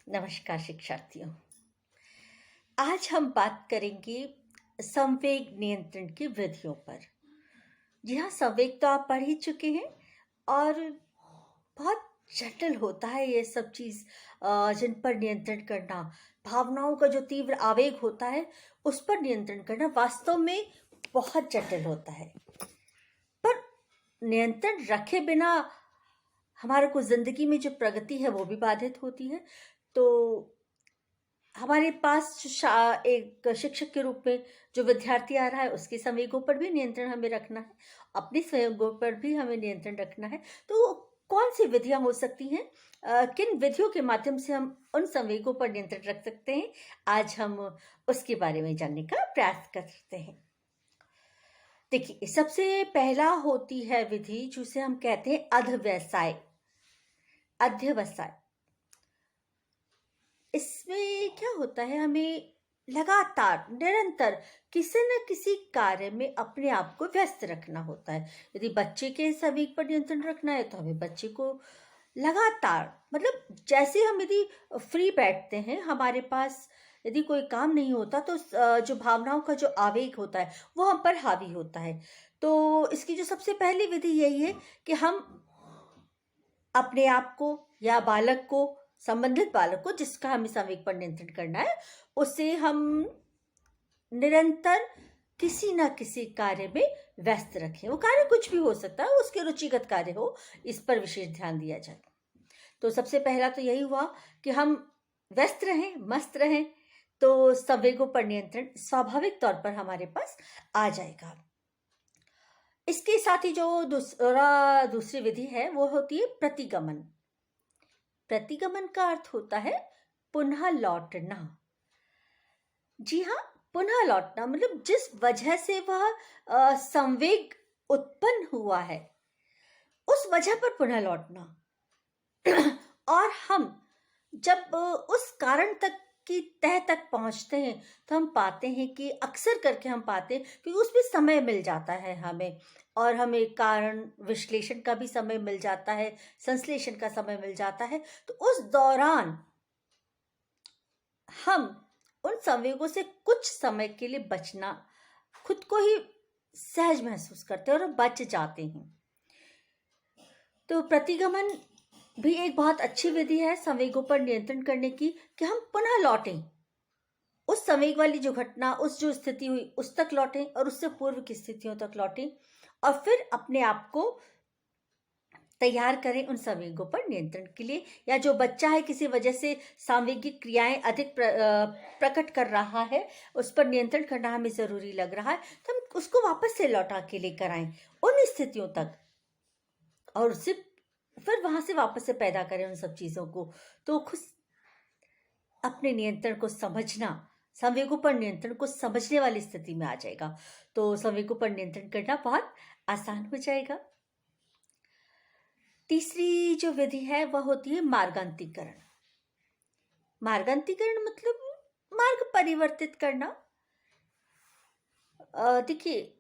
नमस्कार शिक्षार्थियों। आज हम बात करेंगे संवेग नियंत्रण की विधियों पर। जी हाँ, संवेग तो आप पढ़ ही चुके हैं और बहुत जटिल होता है ये सब चीज़, जिन पर नियंत्रण करना, भावनाओं का जो तीव्र आवेग होता है उस पर नियंत्रण करना वास्तव में बहुत जटिल होता है। पर नियंत्रण रखे बिना हमारे को जिंदगी में जो प्रगति है वो भी बाधित होती है। तो हमारे पास एक शिक्षक के रूप में जो विद्यार्थी आ रहा है उसके संवेगों पर भी नियंत्रण हमें रखना है, अपने संवेगों पर भी हमें नियंत्रण रखना है। तो कौन सी विधियां हो सकती हैं, किन विधियों के माध्यम से हम उन संवेगों पर नियंत्रण रख सकते हैं, आज हम उसके बारे में जानने का प्रयास करते हैं। देखिए, सबसे पहला होती है विधि जिसे हम कहते हैं अध्यवसाय। इसमें क्या होता है, हमें लगातार निरंतर किसी न किसी कार्य में अपने आप को व्यस्त रखना होता है। यदि बच्चे के संवेग पर नियंत्रण रखना है तो हमें बच्चे को लगातार, मतलब जैसे हम यदि फ्री बैठते हैं, हमारे पास यदि कोई काम नहीं होता तो जो भावनाओं का जो आवेग होता है वो हम पर हावी होता है। तो इसकी जो सबसे पहली विधि यही है कि हम अपने आप को या बालक को, संबंधित बालक को जिसका हमें संवेग पर नियंत्रण करना है, उसे हम निरंतर किसी ना किसी कार्य में व्यस्त रखें। वो कार्य कुछ भी हो सकता है, उसके रुचिगत कार्य हो, इस पर विशेष ध्यान दिया जाए। तो सबसे पहला तो यही हुआ कि हम व्यस्त रहें, मस्त रहें, तो संवेगों पर नियंत्रण स्वाभाविक तौर पर हमारे पास आ जाएगा। इसके साथ ही जो दूसरी विधि है वो होती है प्रतिगमन। प्रतिगमन का अर्थ होता है पुनः लौटना। जी हाँ, पुनः लौटना मतलब जिस वजह से वह संवेग उत्पन्न हुआ है उस वजह पर पुनः लौटना। और हम जब उस कारण तक की तह तक पहुंचते हैं तो हम पाते हैं कि अक्सर करके हम पाते हैं क्योंकि उसमें समय मिल जाता है हमें, और हमें कारण विश्लेषण का भी समय मिल जाता है, संश्लेषण का समय मिल जाता है। तो उस दौरान हम उन संवेगों से कुछ समय के लिए बचना, खुद को ही सहज महसूस करते हैं और बच जाते हैं। तो प्रतिगमन भी एक बहुत अच्छी विधि है संवेगों पर नियंत्रण करने की, कि हम पुनः लौटें उस संवेग वाली जो घटना, उस जो स्थिति हुई उस तक लौटें और उससे पूर्व की स्थितियों तक लौटें और फिर अपने आप को तैयार करें उन संवेगों पर नियंत्रण के लिए। या जो बच्चा है किसी वजह से सांवेगिक क्रियाएं अधिक प्रकट कर रहा है, उस पर नियंत्रण करना हमें जरूरी लग रहा है, तो हम उसको वापस से लौटा के लेकर आए उन स्थितियों तक और उससे फिर वहां से वापस से पैदा करें उन सब चीजों को। तो खुद अपने नियंत्रण को समझना, संवेगों पर नियंत्रण को समझने वाली स्थिति में आ जाएगा, तो संवेगों पर नियंत्रण करना बहुत आसान हो जाएगा। तीसरी जो विधि है वह होती है मार्गांतीकरण। मार्गांतीकरण मतलब मार्ग परिवर्तित करना। देखिए,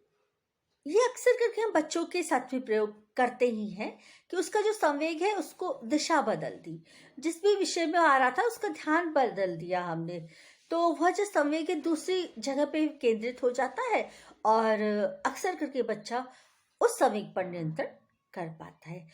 ये अक्सर करके हम बच्चों के साथ में प्रयोग करते ही हैं कि उसका जो संवेग है उसको दिशा बदल दी, जिस भी विषय में आ रहा था उसका ध्यान बदल दिया हमने, तो वह जो संवेग है दूसरी जगह पे केंद्रित हो जाता है और अक्सर करके बच्चा उस संवेग पर नियंत्रण कर पाता है।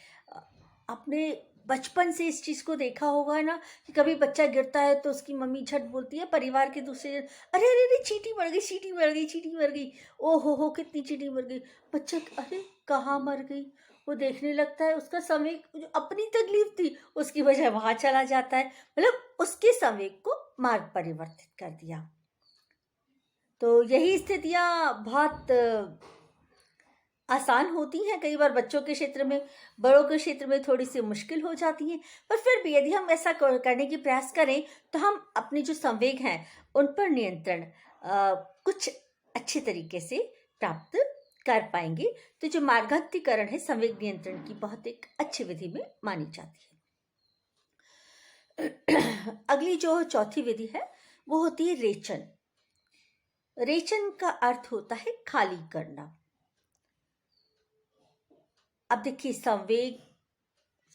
आपने बचपन से इस चीज को देखा होगा ना कि कभी बच्चा गिरता है तो उसकी मम्मी झट बोलती है, परिवार के दूसरे, अरे अरे अरे चींटी मर गई, चींटी मर गई, चींटी मर गई, ओ हो कितनी चींटी मर गई। बच्चा अरे कहाँ मर गई, वो देखने लगता है, उसका संवेग जो अपनी तकलीफ थी उसकी वजह वहां चला जाता है, मतलब उसके संवेग को मार्ग परिवर्तित कर दिया। तो यही स्थितियां बहुत आसान होती हैं कई बार बच्चों के क्षेत्र में, बड़ों के क्षेत्र में थोड़ी सी मुश्किल हो जाती है, पर फिर भी यदि हम ऐसा करने की प्रयास करें तो हम अपने जो संवेग हैं उन पर नियंत्रण कुछ अच्छे तरीके से प्राप्त कर पाएंगे। तो जो मार्गांतीकरण है संवेग नियंत्रण की बहुत एक अच्छी विधि में मानी जाती है। अगली जो चौथी विधि है वो होती है रेचन। रेचन का अर्थ होता है खाली करना। अब देखिए, संवेग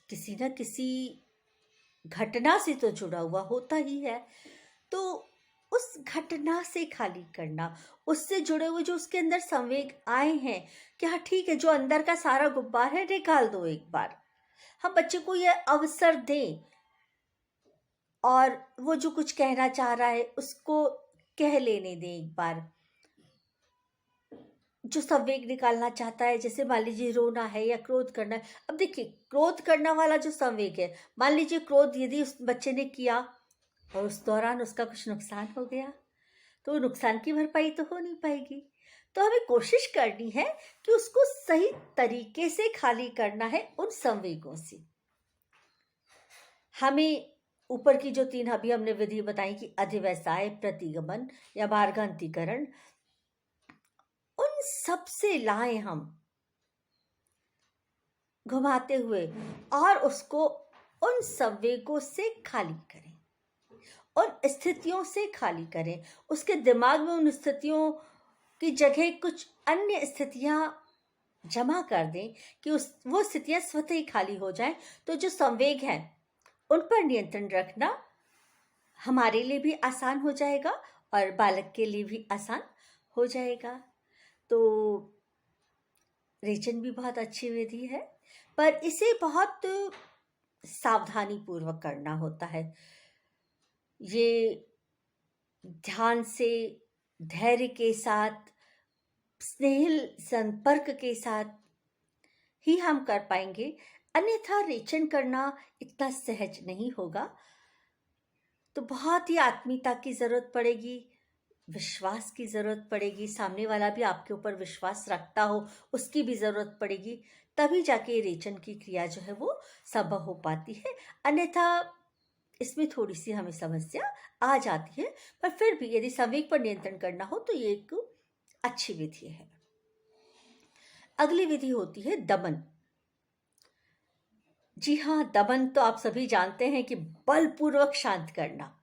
किसी न किसी घटना से तो जुड़ा हुआ होता ही है। तो उस घटना से खाली करना, उससे जुड़े हुए जो उसके अंदर संवेग आए हैं कि हाँ ठीक है, जो अंदर का सारा गुब्बार है निकाल दो एक बार। हम बच्चे को यह अवसर दें और वो जो कुछ कहना चाह रहा है उसको कह लेने दें एक बार। जो संवेग निकालना चाहता है, जैसे मान लीजिए रोना है या क्रोध करना है। अब देखिए, क्रोध करना वाला जो संवेग है, मान लीजिए क्रोध यदि उस बच्चे ने किया और उस दौरान उसका कुछ नुकसान हो गया, तो नुकसान की भरपाई तो हो नहीं पाएगी। तो हमें कोशिश करनी है कि उसको सही तरीके से खाली करना है उन संवेगों से। हमें ऊपर की जो 3 अभी हमने विधि बताई कि अधिवैसाय, प्रतिगमन या मार्गांतीकरण, उन सब से लाएं हम घुमाते हुए और उसको उन संवेगों से खाली करें, उन स्थितियों से खाली करें। उसके दिमाग में उन स्थितियों की जगह कुछ अन्य स्थितियां जमा कर दें कि वो स्थितियां स्वतः ही खाली हो जाएं। तो जो संवेग हैं उन पर नियंत्रण रखना हमारे लिए भी आसान हो जाएगा और बालक के लिए भी आसान हो जाएगा। तो रेचन भी बहुत अच्छी विधि है, पर इसे बहुत सावधानी पूर्वक करना होता है। ये ध्यान से, धैर्य के साथ, स्नेहिल संपर्क के साथ ही हम कर पाएंगे, अन्यथा रेचन करना इतना सहज नहीं होगा। तो बहुत ही आत्मीयता की जरूरत पड़ेगी, विश्वास की जरूरत पड़ेगी, सामने वाला भी आपके ऊपर विश्वास रखता हो उसकी भी जरूरत पड़ेगी, तभी जाके रेचन की क्रिया जो है वो संभव हो पाती है। अन्यथा इसमें थोड़ी सी हमें समस्या आ जाती है, पर फिर भी यदि संवेग पर नियंत्रण करना हो तो ये एक अच्छी विधि है। अगली विधि होती है दमन। जी हाँ, दमन तो आप सभी जानते हैं कि बलपूर्वक शांत करना।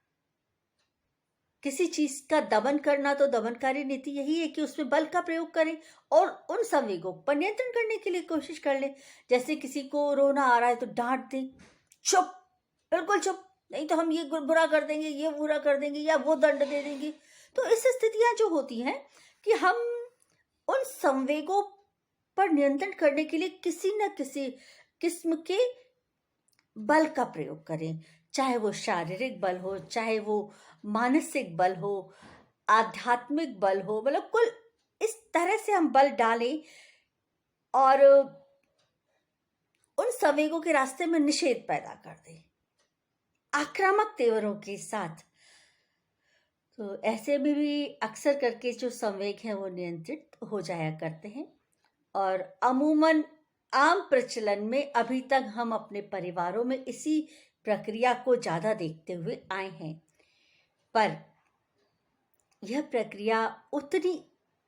किसी चीज का दमन करना, तो दमनकारी नीति यही है कि उसमें बल का प्रयोग करें और उन संवेगों पर नियंत्रण करने के लिए कोशिश कर लें। जैसे किसी को रोना आ रहा है तो डांट दें, चुप, बिल्कुल चुप, नहीं तो हम ये बुरा कर देंगे, ये बुरा कर देंगे या वो दंड दे देंगे। तो इस स्थितियां जो होती हैं कि हम उन संवेगों पर नियंत्रण करने के लिए किसी न किसी किस्म के बल का प्रयोग करें, चाहे वो शारीरिक बल हो, चाहे वो मानसिक बल हो, आध्यात्मिक बल हो, मतलब कुल इस तरह से हम बल डालें और उन संवेगों के रास्ते में निषेध पैदा कर दें आक्रामक तेवरों के साथ। तो ऐसे में भी अक्सर करके जो संवेग हैं वो नियंत्रित हो जाया करते हैं। और अमूमन आम प्रचलन में अभी तक हम अपने परिवारों में इसी प्रक्रिया को ज़्यादा देखते हुए आए हैं, पर यह प्रक्रिया उतनी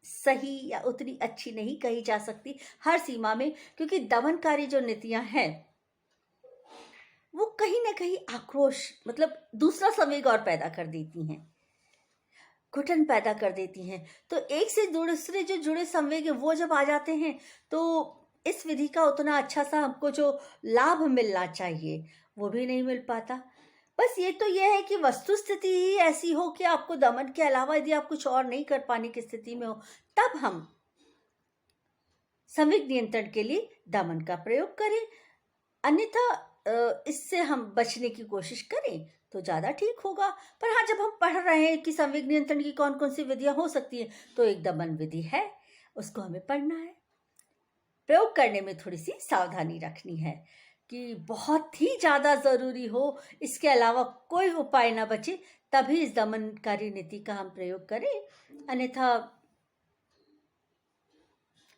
सही या उतनी अच्छी नहीं कही जा सकती हर सीमा में, क्योंकि दमनकारी जो नीतियां हैं वो कहीं ना कहीं आक्रोश, मतलब दूसरा संवेग और पैदा कर देती हैं, घुटन पैदा कर देती हैं। तो एक से दूसरे जो जुड़े संवेग हैं वो जब आ जाते हैं तो इस विधि का उतना अच्छा सा हमको जो लाभ मिलना चाहिए वो भी नहीं मिल पाता। बस ये तो ये है कि वस्तु स्थिति ही ऐसी हो कि आपको दमन के अलावा यदि आप कुछ और नहीं कर पाने की स्थिति में हो, तब हम संवेग नियंत्रण के लिए दमन का प्रयोग करें। अन्यथा इससे हम बचने की कोशिश करें तो ज़्यादा ठीक होगा। पर हाँ, जब हम पढ़ रहे हैं कि संवेग नियंत्रण की कौन कौन सी विधियां हो सकती हैं, तो एक दमन विधि है, उसको हमें पढ़ना है। प्रयोग करने में थोड़ी सी सावधानी रखनी है कि बहुत ही ज़्यादा ज़रूरी हो, इसके अलावा कोई उपाय ना बचे, तभी इस दमनकारी नीति का हम प्रयोग करें। अन्यथा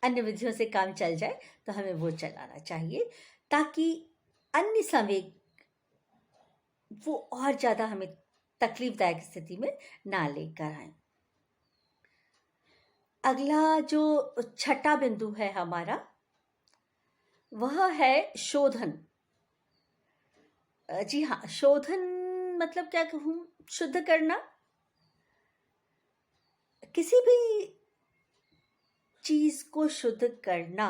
अन्य विधियों से काम चल जाए तो हमें वो चलाना चाहिए, ताकि अन्य संवेग वो और ज़्यादा हमें तकलीफदायक स्थिति में ना लेकर आए। अगला जो छठा बिंदु है हमारा, वह है शोधन। जी हाँ, शोधन मतलब क्या कहूँ, शुद्ध करना। किसी भी चीज को शुद्ध करना,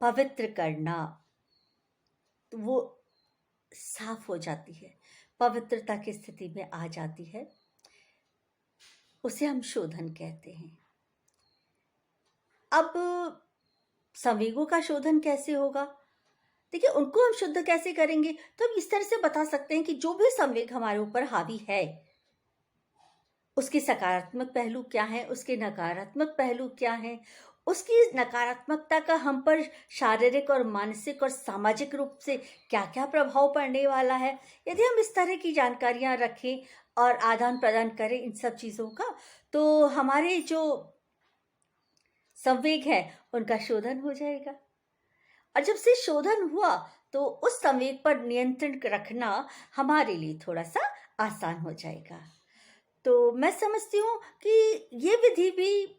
पवित्र करना, तो वो साफ हो जाती है, पवित्रता की स्थिति में आ जाती है, उसे हम शोधन कहते हैं। अब संवेगों का शोधन कैसे होगा? देखिए, उनको हम शुद्ध कैसे करेंगे? तो हम इस तरह से बता सकते हैं कि जो भी संवेग हमारे ऊपर हावी है, उसके सकारात्मक पहलू क्या हैं, उसके नकारात्मक पहलू क्या हैं, उसकी नकारात्मकता का हम पर शारीरिक और मानसिक और सामाजिक रूप से क्या क्या प्रभाव पड़ने वाला है। यदि हम इस तरह की जानकारियां रखें और आदान प्रदान करें इन सब चीज़ों का, तो हमारे जो संवेग है उनका शोधन हो जाएगा। और जब से शोधन हुआ तो उस संवेग पर नियंत्रण रखना हमारे लिए थोड़ा सा आसान हो जाएगा। तो मैं समझती हूँ कि ये विधि भी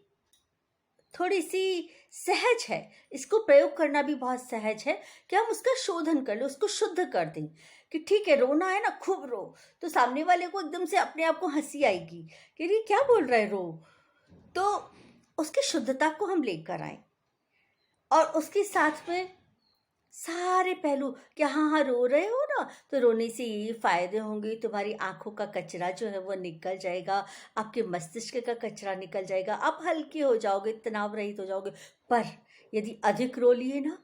थोड़ी सी सहज है, इसको प्रयोग करना भी बहुत सहज है कि हम उसका शोधन कर लें, उसको शुद्ध कर दें। कि ठीक है, रोना है ना, खूब रो, तो सामने वाले को एकदम से अपने आप को हंसी आएगी कि ये क्या बोल रहा है, रो। तो उसकी शुद्धता को हम लेकर आए और उसके साथ में सारे पहलू कि हाँ हाँ, रो रहे हो ना, तो रोने से ये फायदे होंगे, तुम्हारी आंखों का कचरा जो है वो निकल जाएगा, आपके मस्तिष्क का कचरा निकल जाएगा, आप हल्के हो जाओगे, तनाव रहित हो जाओगे। पर यदि अधिक रो लिए ना,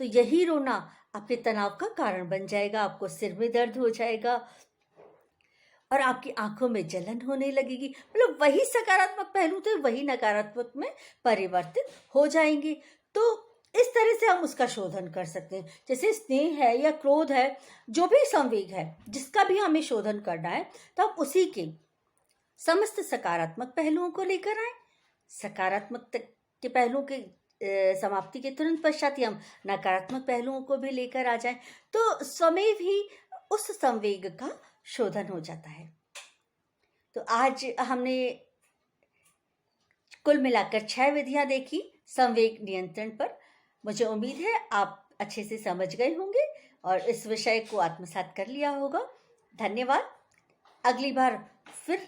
तो यही रोना आपके तनाव का कारण बन जाएगा, आपको सिर में दर्द हो जाएगा और आपकी आंखों में जलन होने लगेगी। मतलब वही सकारात्मक पहलू थे, वही नकारात्मक में परिवर्तित हो जाएंगे। तो इस तरह से हम उसका शोधन कर सकते हैं। जैसे स्नेह है या क्रोध है, जो भी संवेग है जिसका भी हमें शोधन करना है, तो हम उसी के समस्त सकारात्मक पहलुओं को लेकर आए। सकारात्मक के पहलुओं के समाप्ति के तुरंत पश्चात ही हम नकारात्मक पहलुओं को भी लेकर आ जाएं, तो स्वमेव ही उस संवेग का शोधन हो जाता है। तो आज हमने कुल मिलाकर 6 विधियां देखी संवेग नियंत्रण पर। मुझे उम्मीद है आप अच्छे से समझ गए होंगे और इस विषय को आत्मसात कर लिया होगा। धन्यवाद। अगली बार फिर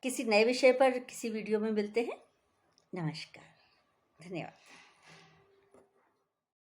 किसी नए विषय पर किसी वीडियो में मिलते हैं। नमस्कार, धन्यवाद।